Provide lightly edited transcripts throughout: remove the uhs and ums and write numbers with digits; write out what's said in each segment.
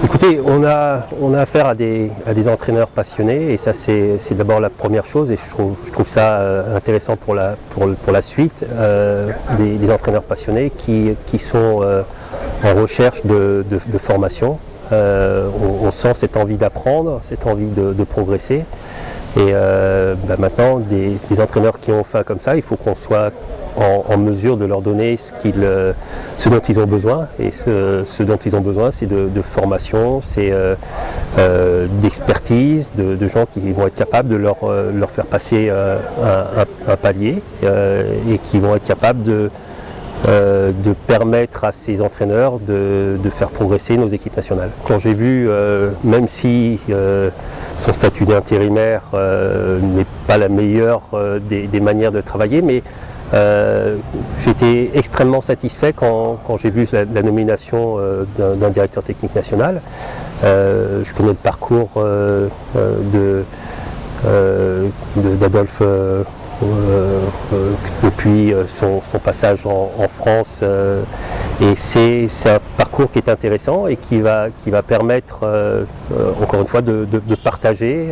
Écoutez, on a affaire à des entraîneurs passionnés et ça c'est d'abord la première chose et je trouve ça intéressant pour la suite, des entraîneurs passionnés qui sont en recherche de formation. On sent cette envie d'apprendre, cette envie de progresser et maintenant des entraîneurs qui ont faim comme ça, il faut qu'on soit en mesure de leur donner ce dont ils ont besoin. Et ce dont ils ont besoin, c'est de formation, c'est d'expertise, de gens qui vont être capables de leur faire passer un palier et qui vont être capables de permettre à ces entraîneurs de faire progresser nos équipes nationales. Quand j'ai vu, même si son statut d'intérimaire n'est pas la meilleure des manières de travailler, mais j'étais extrêmement satisfait quand j'ai vu la nomination d'un directeur technique national. Je connais le parcours d'Adolphe depuis son passage en France et c'est un parcours qui est intéressant et qui va permettre encore une fois de partager,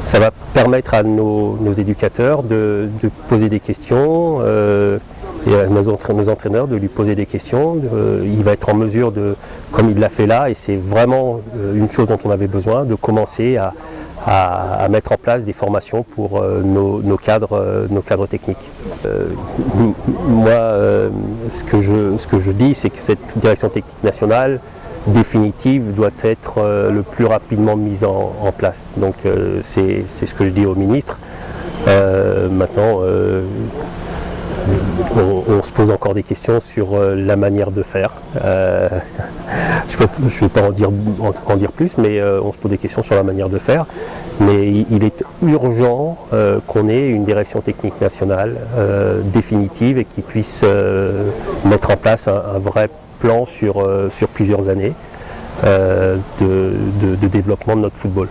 ça va permettre à nos éducateurs de poser des questions et à nos entraîneurs de lui poser des questions. Il va être en mesure comme il l'a fait là, et c'est vraiment une chose dont on avait besoin, de commencer à mettre en place des formations pour nos cadres techniques. Moi, ce que je dis, c'est que cette direction technique nationale définitive doit être le plus rapidement mise en place. Donc c'est ce que je dis au ministre. Maintenant, on se pose encore des questions sur la manière de faire. Je ne vais pas en dire plus, mais on se pose des questions sur la manière de faire. Mais il est urgent qu'on ait une direction technique nationale définitive et qui puisse mettre en place un vrai plan sur plusieurs années de développement de notre football.